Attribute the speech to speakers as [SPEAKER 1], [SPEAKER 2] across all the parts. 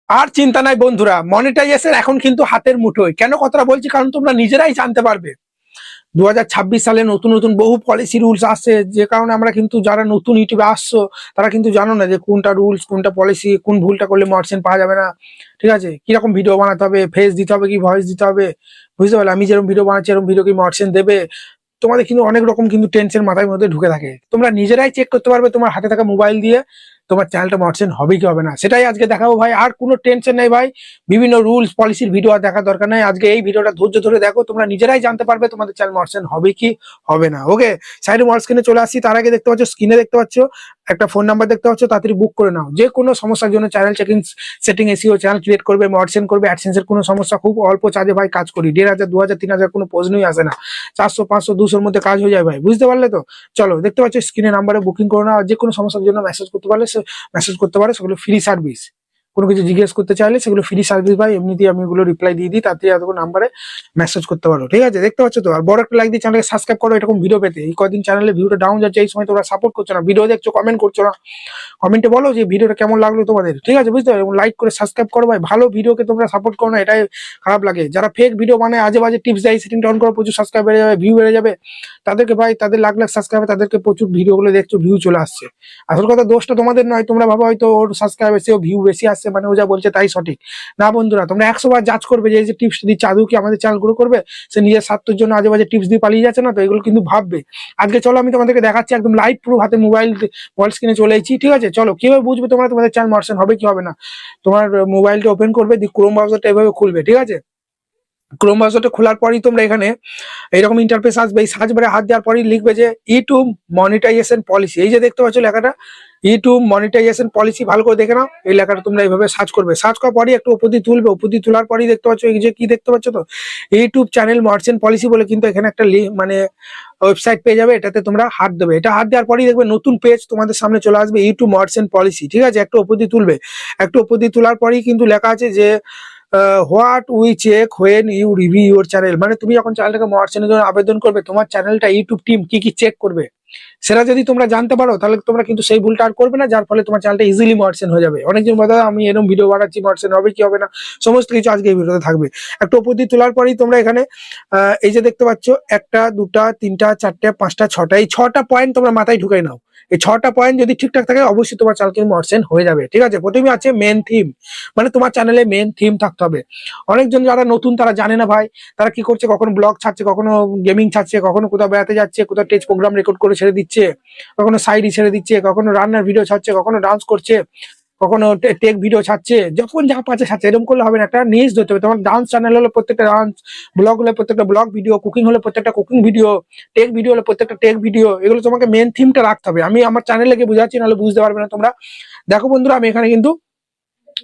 [SPEAKER 1] আর চিন্তা নাই বন্ধুরা, মনিটাইজেশন এখন কিন্তু হাতের মুঠোয়। কেন কথাটা বলছি, কারণ তোমরা নিজেরাই জানতে পারবে 2026 সালে নতুন নতুন বহু পলিসি রুলস আসছে, যে কারণে আমরা কিন্তু যারা নতুন ইউটিউবে আসছো তারা কিন্তু জানো না যে কোনটা রুলস কোনটা পলিসি, কোন ভুলটা করলে মার্চেন্ট পাওয়া যাবে না। ঠিক আছে, কিরকম ভিডিও বানাতে হবে, ফেস দিতে হবে কি ভয়েস দিতে হবে, বুঝতে পারলে? আমি যেরকম ভিডিও বানাচ্ছি এরকম ভিডিও কি মার্চেন্ট দেবে? তোমাদের কিন্তু অনেক রকম কিন্তু টেনশন মাথার মধ্যে ঢুকে থাকে। তোমরা নিজেরাই চেক করতে পারবে তোমার হাতে থাকা মোবাইল দিয়ে তোমার চ্যানেলটা মার্চেন্ট হবে কি হবে না, সেটাই আজকে দেখাবো ভাই। আর কোনো টেনশন নেই ভাই, বিভিন্ন রুলস পলিসির ভিডিও আর দেখার দরকার নাই। আজকে এই ভিডিওটা ধৈর্য ধরে দেখো, তোমরা নিজেরাই জানতে পারবে তোমাদের চ্যানেল মার্চেন্ট হবে কি হবে না। ওকে, সাইডে মোবাইল স্ক্রিনে চলে আসছি। তার আগে দেখতে পাচ্ছ স্ক্রিনে দেখতে পাচ্ছ একটা ফোন নাম্বার দেখতে পাচ্ছ, তাড়াতাড়ি বুক করে নাও। যে কোনো সমস্যার জন্য channel checking, setting, SEO, channel create করবে, মার্চেন্ট করবে, অ্যাডসেন্সের কোনো সমস্যা, খুব অল্প চার্জে ভাই কাজ করি। 1500, 2000, 3000 কোনো প্রশ্নই আসে না। 400, 500, 200 মধ্যে কাজ হয়ে যায় ভাই, বুঝতে পারলে তো? চলো, দেখতে পাচ্ছ স্ক্রিনে নাম্বারে বুকিং করো না। যে কোনো সমস্যার জন্য মেসেজ করতে পারলে মেসেজ করতে পারে, সেগুলো ফ্রি সার্ভিস। কোনো কিছু জিজ্ঞেস করতে চাইলে সেগুলো ফ্রি সার্ভিস ভাই, এমনিতেই আমি এগুলো রিপ্লাই দিয়ে দিই। তাড়াতাড়ি এত নাম্বারে মেসেজ করতে পারো, ঠিক আছে? দেখতে পাচ্ছ তো? আর বড় একটা লাইক দিয়ে চ্যানেলকে সাবস্ক্রাইব করো এরকম ভিডিও পেতে। এই কদিন চ্যানেলে ভিডিওটা ডাউন যাচ্ছে, এই সময় তোমরা সাপোর্ট করছো না, ভিডিও দেখছো কমেন্ট করছো না। কমেন্টে বলো যে ভিডিওটা কেমন লাগলো তোমাদের, ঠিক আছে? বুঝতে পারো, এবং লাইক করে সাবস্ক্রাইব করো ভাই। ভালো ভিডিওকে তোমরা সাপোর্ট করো না, এটাই খারাপ লাগে। যারা ফেক ভিডিও বানায়, আজে বাজে টিপস দেয়, সেটিংটা অন করো, প্রচুর সাবস্ক্রাইব বেড়ে যাবে, ভিউ বেড়ে যাবে। তাদেরকে ভাই, তাদের লাখ লাখ সাবস্ক্রাইবার, তাদেরকে প্রচুর ভিডিওগুলো দেখছো, ভিউ চলে আসছে। আসল কথা, দোষটা তোমাদের নয়। তোমরা ভাবো হয়তো ওর সাবস্ক্রাইব এসে ভিউ বেশি আসছে মানে ও যা বলছে তাই সঠিক। না বন্ধুরা, তোমরা 100 বার যাচ করবে যে এই যে টিপস দিচ্ছে আদৌ কি আমাদের চ্যানেল গ্রো করবে। সে নিজের স্বার্থের জন্য আজে বাজে টিপস দিয়ে পালিয়ে যাচ্ছে না তো, এগুলো কিন্তু ভাববে। আজকে চলো আমি তোমাদেরকে দেখাচ্ছি একদম লাইভ প্রুফ, হাতে মোবাইল স্ক্রিনে চলে এসেছি, ঠিক আছে? চলো, কিভাবে বুঝবে তোমরা তোমাদের চ্যানেল মার্চেন্ট হবে কি হবে না। তোমার মোবাইলটা ওপেন করবে, দি ক্রোম ব্রাউজারটা এভাবে খুলবে, ঠিক আছে? ক্রোম ব্রাউজারটা খোলার পরই তোমরা এখানে এরকম ইন্টারফেস আসবে। এই সার্চ বারে হাত দেওয়ার পরই লিখবে যে ইউটিউব মনিটাইজেশন পলিসি। এই যে দেখতে পাচ্ছ লেখাটা, ইউটিউব মনিটাইজেশন পলিসি, ভালো করে দেখে নাও। এই লেখাটা তোমরা এইভাবে সার্চ করবে। সার্চ করার পরই একটু উপর দিয়ে তুলবে, উপর দিয়ে তোলার পরই দেখতে পাচ্ছ এই যে কি দেখতে পাচ্ছ তো, ইউটিউব চ্যানেল মার্চেন্ট পলিসি বলে কিন্তু এখানে একটা মানে ওয়েবসাইট পেয়ে যাবে। এটাতে তোমরা হাত দেবে। এটা হাত দেওয়ার পরই দেখবে নতুন পেজ তোমাদের সামনে চলে আসবে, ইউটিউব মার্চেন্ট পলিসি, ঠিক আছে? একটু উপর দিয়ে তুলবে। একটু উপর দিয়ে তোলার পরই কিন্তু লেখা আছে যে what we check when you review your channel. মানে তুমি যখন চ্যানেলটাকে মার্চেন্টের জন্য আবেদন করবে, তোমার চ্যানেলটা ইউটিউব টিম কি কি চেক করবে সেটা যদি তোমরা জানতে পারো, তাহলে তোমরা কিন্তু সেই ভুলটা আর করবে না, যার ফলে তোমার চ্যানেলটা ইজিলি মার্চেন্ট হয়ে যাবে। অনেকজন বলে আমি এরকম ভিডিও বানাচ্ছি, মার্চেন্ট হবে কি হবে না, সমস্ত কিছু আজকে এই ভিডিওতে থাকবে। একটু উপর দিয়ে তোলার পরেই তোমরা এখানে এই যে দেখতে পাচ্ছ 1টা 2টা 3টা 4টে 5টা 6টা, এই 6টা পয়েন্ট তোমরা মাথায় ঢুকাই নাও। এই 6টা পয়েন্ট যদি ঠিকঠাক থাকে, অবশ্যই তোমার চ্যানেল কিন্তু মার্চেন্ট হয়ে যাবে, ঠিক আছে? প্রথমে আছে মেন থিম, মানে তোমার চ্যানেলে মেন থিম থাকতে হবে। অনেকজন যারা নতুন তারা জানে না ভাই, তারা কি করছে, কখনো ব্লগ ছাড়ছে, কখনো গেমিং ছাড়ছে, কখনো কোথাও বেড়াতে যাচ্ছে, কোথাও টেজ প্রোগ্রাম রেকর্ড করে ছেড়ে দিচ্ছে, কখনো সাইডি ছেড়ে দিচ্ছে, কখনো রান্নার ভিডিও ছাড়ছে, কখনো ডান্স করছে, কখনো টেক ভিডিও ছাড়ছে। যখন যা পাচ্ছে ছাড়ছে, এরকম করলে হবে না। একটা নিউজ ধরতে হবে। তোমার ডান্স চ্যানেল হলে প্রত্যেকটা ডান্স, ব্লগ হলে প্রত্যেকটা ব্লগ ভিডিও, কুকিং হলে প্রত্যেকটা কুকিং ভিডিও, টেক ভিডিও হলে প্রত্যেকটা টেক ভিডিও। এগুলো তোমাকে মেন থিমটা রাখতে হবে। আমি আমার চ্যানেলে গিয়ে বুঝাচ্ছি, নাহলে বুঝতে পারবে না তোমরা। দেখো বন্ধুরা, আমি এখানে কিন্তু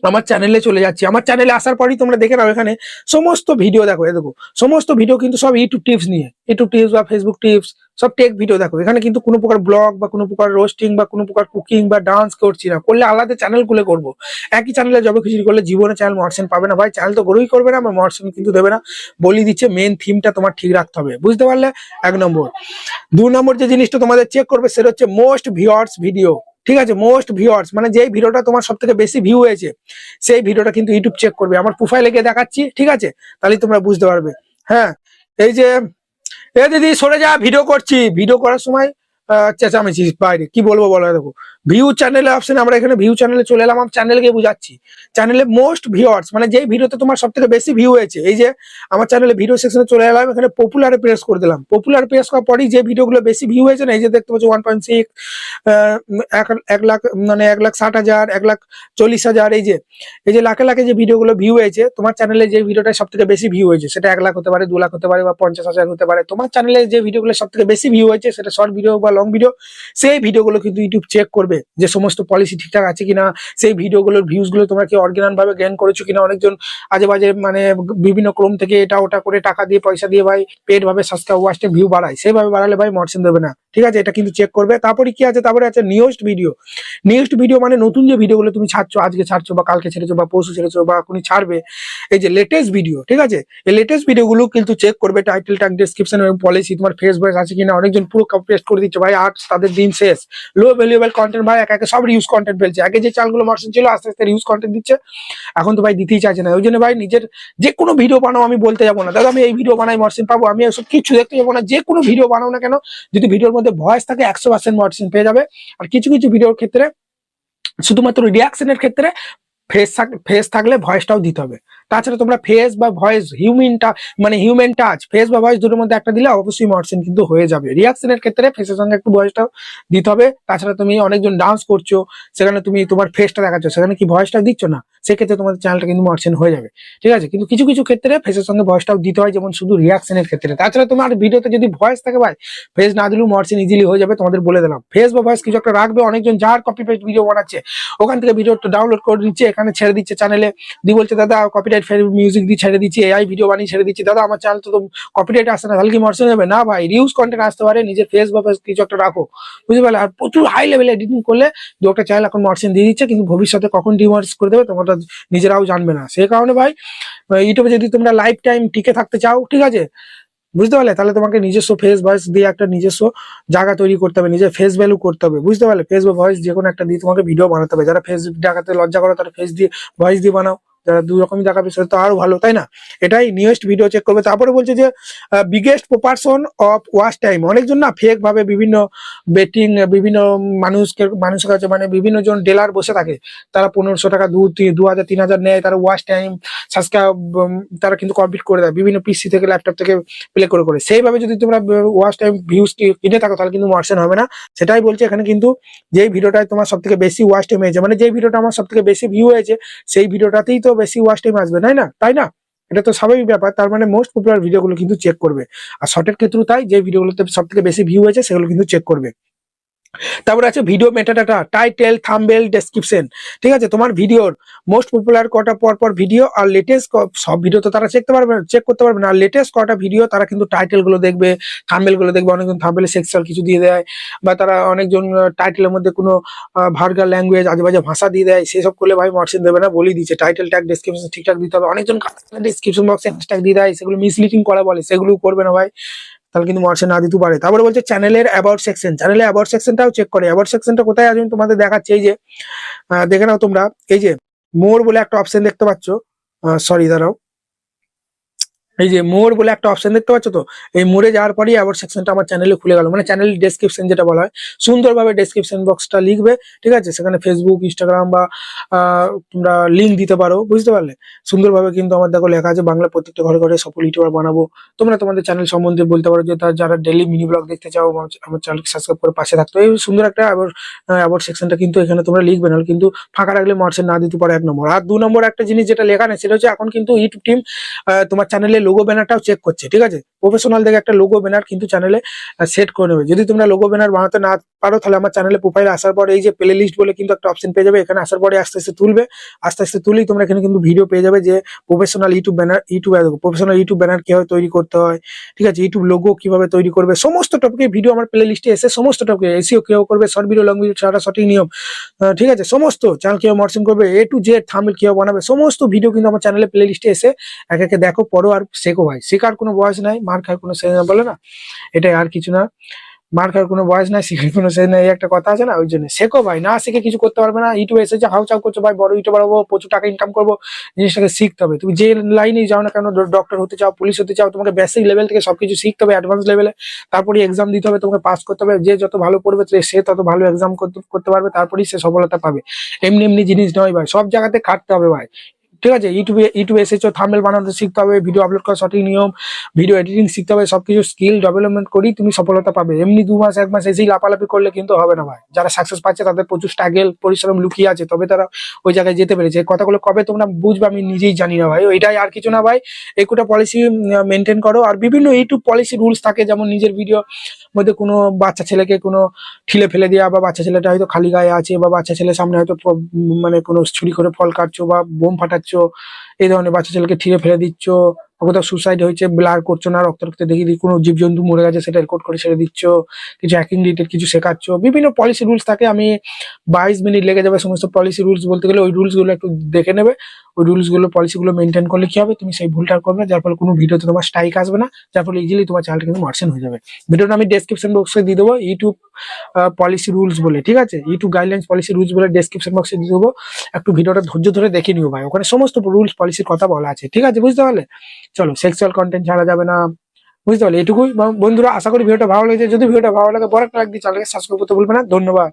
[SPEAKER 1] আমার চ্যানেলে চলে যাচ্ছি। আমার চ্যানেলে আসার পরই তোমরা দেখে নাও, এখানে সমস্ত ভিডিও দেখো। দেখো সমস্ত ভিডিও কিন্তু সব ইউটিউব টিপস নিয়ে, ইউটিউব টিপস বা ফেসবুক টিপস, সব টেক ভিডিও দেখো। এখানে কিন্তু কোনো প্রকার ব্লগ বা কোনো প্রকার রোস্টিং বা কোনো প্রকার কুকিং বা ডান্স করছি না। করলে আলাদা চ্যানেল খুলে করবো। একই চ্যানেলে জবে খিচুড়ি করলে জীবনে চ্যানেল মার্চেন্ট পাবে না ভাই। চ্যানেল তো গ্রোই করবে না, আমার মার্চেন্ট কিন্তু দেবে না। বলি দিচ্ছে মেন থিমটা তোমার ঠিক রাখতে হবে, বুঝতে পারলে? 1 নম্বর। 2 নম্বর যে জিনিসটা তোমাদের চেক করবে সেটা হচ্ছে মোস্ট ভিউয়ার্স ভিডিও, ঠিক আছে? মোস্ট ভিউয়ার্স মানে যেই ভিডিওটা তোমার সব থেকে বেশি ভিউ হয়েছে, সেই ভিডিওটা কিন্তু ইউটিউব চেক করবে। আমার প্রোফাইলে গিয়ে দেখাচ্ছি, ঠিক আছে? তাহলে তোমরা বুঝতে পারবে। হ্যাঁ, এই যে এ দিদি সরে যা, ভিডিও করছি। ভিডিও করার সময় চেঁচামেচি বাইরে, কি বলবো বলো? দেখো ভিউ চ্যানেলে অপশন, আমরা এখানে ভিউ চ্যানেলে চলে এলাম। আমি চ্যানেলে গিয়ে বুঝাচ্ছি। চ্যানেলে মোস্ট ভিউয়ার্স মানে যেই ভিডিওতে তোমার সব থেকে বেশি ভিউ হয়েছে, এই যে আমার চ্যানেলে ভিডিও সেকশনে চলে এলাম, এখানে পপুলারে প্রেস করে দিলাম। পপুলার প্রেস করার পরই যে ভিডিওগুলো বেশি ভিউ হয়েছে না, এই যে দেখতে পাচ্ছ 1.6, 1 লাখ, মানে 1,60,000, 1,40,000, এই যে লাখে লাখে যে ভিডিওগুলো ভিউ হয়েছে, তোমার চ্যানেলে যে ভিডিওটা সব থেকে বেশি ভিউ হয়েছে সেটা 1 লাখ হতে পারে, 2 লাখ হতে পারে, বা 50,000 হতে পারে। তোমার চ্যানেলে যে ভিডিওগুলো সব থেকে বেশি ভিউ হয়েছে, সেটা শর্ট ভিডিও বা লং ভিডিও, সেই ভিডিওগুলো কিন্তু ইউটিউব চেক করবে যে সমস্ত পলিসি ঠিকঠাক আছে কিনা, সেই ভিডিওগুলোর ভিউজ গুলো তোমরা কি অরিজিনাল ভাবে গেইন করেছো কিনা। অনেকজন আজে বাজে মানে বিভিন্ন ক্রম থেকে এটা ওটা করে টাকা দিয়ে পয়সা দিয়ে ভাই পেড ভাবে সাবস্ক্রাইব ওয়াচ ভিউ বাড়ায়, সেইভাবে বাড়ালে ভাই মার্চেন্ট দেবে না। ঠিক আছে, এটা কিন্তু চেক করবে। তারপরে কি আছে, তারপরে আছে নিউজড ভিডিও। নিউজড ভিডিও মানে নতুন যে ভিডিওগুলো তুমি ছাড়ছো, আজকে ছাড়ছো বা কালকে ছেড়েছো বা পরশু ছেড়েছো বা এখনই ছাড়বে, এই যে লেটেস্ট ভিডিও, ঠিক আছে, এই লেটেস্ট ভিডিওগুলো কিন্তু চেক করবে। টাইটেল ট্যাগ ডেসক্রিপশন এবং পলিসি তোমার ফেস ভয়েস আছে কিনা। অনেকজন পুরো কপি পেস্ট করে দিচ্ছে ভাই, আর তাদের দিন শেষ। লো ভ্যালুয়েবল কন্টেন্ট ভাই, একে সব রিউজ কন্টেন্ট ফেলছে। আগে যে চ্যানেলগুলো মার্সেন ছিল আস্তে আস্তে রিউজ কন্টেন্ট দিচ্ছে, এখন তো ভাই দিতেই চাইছে না। ওই জন্য ভাই নিজের যে কোনো ভিডিও বানাও, আমি বলতে যাবো না দাদা আমি এই ভিডিও বানাই মর্সিন পাবো, আমি এসব কিছু দেখতে যাবো না। যে কোনো ভিডিও বানাও না কেন, যদি ভিডিওর মধ্যে ভয়েস থাকে 100% মর্সিন পেয়ে যাবে। আর কিছু কিছু ভিডিওর ক্ষেত্রে শুধুমাত্র রিয়াকশনের ক্ষেত্রে ফেস থাকলে ভয়েসটাও দিতে হবে। তাছাড়া তোমরা ফেস বা ভয়েস মানে হিউম্যান টাচ, ফেস বা ভয়েস দুটোর মধ্যে একটা দিলে অবশ্যই মর্সিন কিন্তু হয়ে যাবে। রিয়াকশনের ক্ষেত্রে ফেসের সঙ্গে একটু ভয়েসটাও দিতে হবে। তাছাড়া তুমি অনেকজন ডান্স করছো, সেখানে তুমি তোমার ফেসটা দেখাচ্ছ, সেখানে কি ভয়েসটা দিচ্ছ না, সেক্ষেত্রে তোমাদের চ্যানেলটা কিন্তু মর্সিন হয়ে যাবে। ঠিক আছে, কিন্তু কিছু কিছু ক্ষেত্রে ফেসের সঙ্গে ভয়েসটাও দিতে হয়, যেমন শুধু রিয়াকশনের ক্ষেত্রে। তাছাড়া তোমার ভিডিওতে যদি ভয়েস থাকে ভাই, ফেস না দিলেও মর্সিন ইজিলি হয়ে যাবে। তোমাদের বলে দিলাম, ফেস বা ভয়েস কিছু একটা রাখবে। অনেকজন যার কপি পেস্ট ভিডিও বানাচ্ছে, ওখান থেকে ভিডিও ডাউনলোড করে দিচ্ছে, এখানে ছেড়ে দিচ্ছে চ্যানেলে, দিয়ে বলছে দাদা কপিরাইট মিউজিক দিয়ে ছেড়ে দিচ্ছি, এআই ভিডিও বানিয়ে ছেড়ে দিচ্ছি, দাদা আমার চ্যানেল তো কপিরাইট আসছে না, তাহলে কি মর্সিন হবে না? ভাই রিউজ কন্টেন্ট আসতে পারে, নিজের ফেস বা কিছু একটা রাখো, বুঝতে পারলে। আর প্রচুর হাই লেভেল এডিটিং করলে দু একটা চ্যানেল এখন মর্সিন দিয়ে দিচ্ছে, কিন্তু ভবিষ্যতে কখন ডিমর্স করে দেবে তোমরা নিজেরাও জানবে না। সেই কারণে ভাই ইউটিউবে যদি তোমরা লাইফ টাইম টিকে থাকতে চাও, ঠিক আছে, বুঝতে পারলে, তাহলে তোমাকে নিজস্ব ফেস ভয়েস দিয়ে একটা নিজস্ব জায়গা তৈরি করতে হবে, নিজের ফেস ভ্যালু করতে হবে, বুঝতে পারলে। ফেস বা ভয়েস যে কোনো একটা দিয়ে তোমাকে ভিডিও বানাতে হবে। যারা ফেস দেখাতে লজ্জা করো তারা ফেস দিয়ে ভয়েস দিয়ে বানাও, যারা দুই রকমই দেখাবে সেটা তো আরো ভালো, তাই না? এটাই নিউয়েস্ট ভিডিও চেক করবে। তারপরে বলছে যে বিগেস্ট প্রপারশন অফ ওয়াচ টাইম। অনেকজন না ফেক ভাবে বিভিন্ন বেটিং, বিভিন্ন মানুষের কাছে, মানে বিভিন্ন জন ডিলার বসে থাকে, তারা 1500 টাকা 2000 3000 নেয়, তারা ওয়াচ টাইম সাবস্ক্রাইব তারা কিন্তু কমপ্লিট করে দেয় বিভিন্ন পিসি থেকে ল্যাপটপ থেকে প্লে করে করে। সেইভাবে যদি তোমরা ওয়াচ টাইম ভিউজ কিনে থাকো, তাহলে কিন্তু মর্সিন হবে না। সেটাই বলছে এখানে, কিন্তু যেই ভিডিওটায় তোমার সব থেকে বেশি ওয়াচ টাইম হয়েছে, মানে যেই ভিডিওটা আমার সব থেকে বেশি ভিউ হয়েছে, সেই ভিডিওটাতেই তো বেশি ওয়াচ টাইম আসবে, তাই না? তাই না? এটা তো স্বাভাবিক ব্যাপার। তার মানে মোস্ট পপুলার ভিডিওগুলো কিন্তু চেক করবে। আর শর্টের ক্ষেত্রেও তাই, যে ভিডিওগুলোতে সব থেকে বেশি ভিউ হয়েছে সেগুলো কিন্তু চেক করবে। তারপরে আছে video metadata, title, thumbnail, description. ঠিক আছে, তোমার ভিডিওর মোস্ট পপুলার কটা পর ভিডিও আর লেটেস্ট সব ভিডিও তো তারা চেক করতে পারবে না। আর লেটেস্ট কটা ভিডিও তারা কিন্তু টাইটেল গুলো দেখবে, থাম্বনেল গুলো দেখবে। অনেকজন থাম্বনেলে সেক্সুয়াল কিছু দিয়ে দেয়, বা তারা অনেকজন টাইটেলের মধ্যে কোনো ভার্গার ল্যাঙ্গুয়েজ, আজেবাজে ভাষা দিয়ে দেয়। সেসব করলে ভাই মর্সিন দেবে না, বলেই দিচ্ছে। টাইটেল ট্যাগ ডেসক্রিপশন ঠিকঠাক দিতে হবে। অনেকজন ডেসক্রিপশন বক্সে হ্যাশট্যাগ দিয়ে দেয়, সেগুলো মিসলিডিং করা বলে, সেগুলো করবে না ভাই, তাহলে কিন্তু মর্সিন না দিতে পারে। তারপরে বলছে চ্যানেলের অ্যাবাউট সেকশন, চ্যানেলের অ্যাবাউট সেকশনটাও চেক করে। অ্যাবাউট সেকশনটা কোথায় আছে আমি তোমাদের দেখাচ্ছি। এই যে দেখে নাও তোমরা, এই যে মোর বলে একটা অপশন দেখতে পাচ্ছ, সরি দাঁড়াও, এই যে মোর বলে একটা অপশন দেখতে পাচ্ছ তো, এই মোরে যাওয়ার পরেই অ্যাবাউট সেকশনটা আমার চ্যানেলে খুলে গেল। মানে চ্যানেল ডেসক্রিপশন যেটা বলা হয়, সুন্দরভাবে ডেসক্রিপশন বক্সটা লিখবে, ঠিক আছে, সেখানে ফেসবুক, ইনস্টাগ্রাম বা তোমরা লিঙ্ক দিতে পারো, বুঝতে পারলে। সুন্দরভাবে কিন্তু আমার দেখো লেখা আছে, বাংলা প্রত্যেকটা ঘরে ঘরে সফল ইউটিউবার বানাবো। তোমরা তোমাদের চ্যানেল সম্বন্ধে বলতে পারো যে যারা ডেইলি মিনি ব্লগ দেখতে চাও, আমার চ্যানেলকে সাবস্ক্রাইব করে পাশে থাকতো। এই সুন্দর একটা অ্যাবাউট সেকশনটা কিন্তু এখানে তোমরা লিখবে, নাহলে কিন্তু ফাঁকা রাখলে মর্সিন না দিতে পারে, 1 নম্বর। আর 2 নম্বর একটা জিনিস যেটা লেখা নেই, সেটা হচ্ছে এখন কিন্তু ইউটিউব টিম তোমার চ্যানেলে লোগো ব্যানারটাও চেক করছে, ঠিক আছে। প্রফেশনাল দেখে একটা লোগো ব্যানার কিন্তু চ্যানেলে সেট করে নেবে। যদি তোমরা লোগো ব্যানার বানাতে না পারো, তাহলে আমার চ্যানেলে প্রোফাইলে আসার পর এই যে প্লে লিস্ট বলে কিন্তু একটা অপশন পেয়ে যাবে। এখানে আসার পরে আস্তে আস্তে তুলবে, আস্তে আস্তে তুলেই তোমরা এখানে কিন্তু ভিডিও পেয়ে যাবে যে প্রফেশনাল ইউটিউব ব্যানার কিভাবে তৈরি করতে হয়, ঠিক আছে, ইউটিউব লোগো কিভাবে তৈরি করবে, সমস্ত টপিকের ভিডিও আমার প্লে লিস্টে এসে, সমস্ত টপিকে এসইও কিভাবে করবে, শর্ট ভিডিও, লং ভিডিও ছাড়া সঠিক নিয়ম, ঠিক আছে, সমস্ত চ্যানেল কিভাবে মর্সিন করবে, A to Z থাম্বনেল কিভাবে বানাবে, সমস্ত ভিডিও কিন্তু আমার চ্যানেলে প্লে লিস্টে এসে এক একে দেখো, পড়ো আর শেখো ভাই। শেখার কোনো বয়স নাই, মার খাওয়ার কোনো শেষ না, বলে না, এটাই আর কিছু না। মার খাওয়ার কোনো বয়স নাই, শেখার কোনো শেষ নাই, এই একটা কথা আছে না, ওই জন্য শেখো ভাই। না শিখে কিছু করতে পারবে না। ইউটিউবে এসেছে হাউ চাউ করছো ভাই, বড় ইউটিউবার হবো, প্রচুর টাকা ইনকাম করবো, জিনিসটাকে শিখতে হবে। তুমি যে লাইনেই যাও না কেন, ডক্টর হতে চাও, পুলিশ হতে চাও, তোমাকে বেসিক লেভেল থেকে সবকিছু শিখতে হবে অ্যাডভান্স লেভেলে। তারপরে এক্সাম দিতে হবে, তোমাকে পাস করতে হবে। যে যত ভালো পড়বে সে তত ভালো এক্সাম করতে পারবে, তারপরেই সে সফলতা পাবে। এমনি এমনি জিনিস নয় ভাই, সব জায়গাতে খাটতে হবে ভাই, ঠিক আছে। ইউটিউবে এসেছো, থাম্বনেল বানাতে শিখতে হবে, ভিডিও আপলোড করার সঠিক নিয়ম, ভিডিও এডিটিং শিখতে হবে, সবকিছু স্কিল ডেভেলপমেন্ট করেই তুমি সফলতা পাবে। এমনি 2 মাস 1 মাস এসেই লাপালাপি করলে কিন্তু হবে না ভাই। যারা সাকসেস পাচ্ছে তাদের প্রচুর স্ট্রাগল, পরিশ্রম লুকিয়ে আছে, তবে তারা ওই জায়গায় যেতে পেরেছে। এই কথাগুলো কবে তোমরা বুঝবে আমি নিজেই জানি না ভাই। এটাই, আর কিছু না ভাই। একটা পলিসি মেনটেন করো। আর বিভিন্ন ইউটিউব পলিসি রুলস থাকে, যেমন নিজের ভিডিও মধ্যে কোনো বাচ্চা ছেলেকে কোনো ঠিলে ফেলে দেওয়া, বা বাচ্চা ছেলেটা হয়তো খালি গায়ে আছে, বা বাচ্চা ছেলের সামনে হয়তো মানে কোনো ছুরি করে ফল কাটছো বা বোম ফাটাচ্ছো, এই ধরনের বাচ্চা ছেলেকে ঠিলে ফেলে দিচ্ছ, কোথাও সুসাইড হয়েছে ব্লার করছো না, রক্ত রক্ত দেখিয়ে দিই, কোনো জীবজন্তু মরে গেছে সেটা রেকর্ড করে ছেড়ে দিচ্ছ, কিছু হ্যাকিং রিলেটেড কিছু শেখাচ্ছ, বিভিন্ন পলিসি রুলস থাকে। আমি 22 মিনিট লেগে যাবে সমস্ত পলিসি রুলস বলতে গেলে। ওই রুলস গুলো একটু দেখে নেবে, ওই রুলস গুলো পলিসি গুলো মেনটেন করলে কি হবে, তুমি সেই ভুলটা আর করবে না, যার ফলে কোনো ভিডিওতে তোমার স্ট্রাইক আসবে না, যার ফলে ইজিলি তোমার চ্যানেলটা কিন্তু মার্চেন্ট হয়ে যাবে। ভিডিওটা আমি ডেসক্রিপশন বক্সে দিয়ে দেবো, ইউটিউব পলিসি রুলস বলে, ঠিক আছে, ইউটিউব গাইডলাইন্স পলিসি রুলস বলে ডেসক্রিপশন বক্সে দিয়ে দেবো। একটু ভিডিওটা ধৈর্য ধরে দেখে নিও ভাই, ওখানে সমস্ত রুলস পলিসির কথা বলা আছে, ঠিক আছে, বুঝতে পারলে। চলো, সেক্সুয়াল কন্টেন্ট ছাড়া যাবে না, বুঝতে পারলে। এটুকুই বন্ধুরা, আশা করি ভিডিওটা ভালো লেগেছে। যদি ভিডিওটা ভালো লাগে বড় একটা লাইক দিয়ে চ্যানেলকে সাবস্ক্রাইব করতে ভুলবে না। ধন্যবাদ।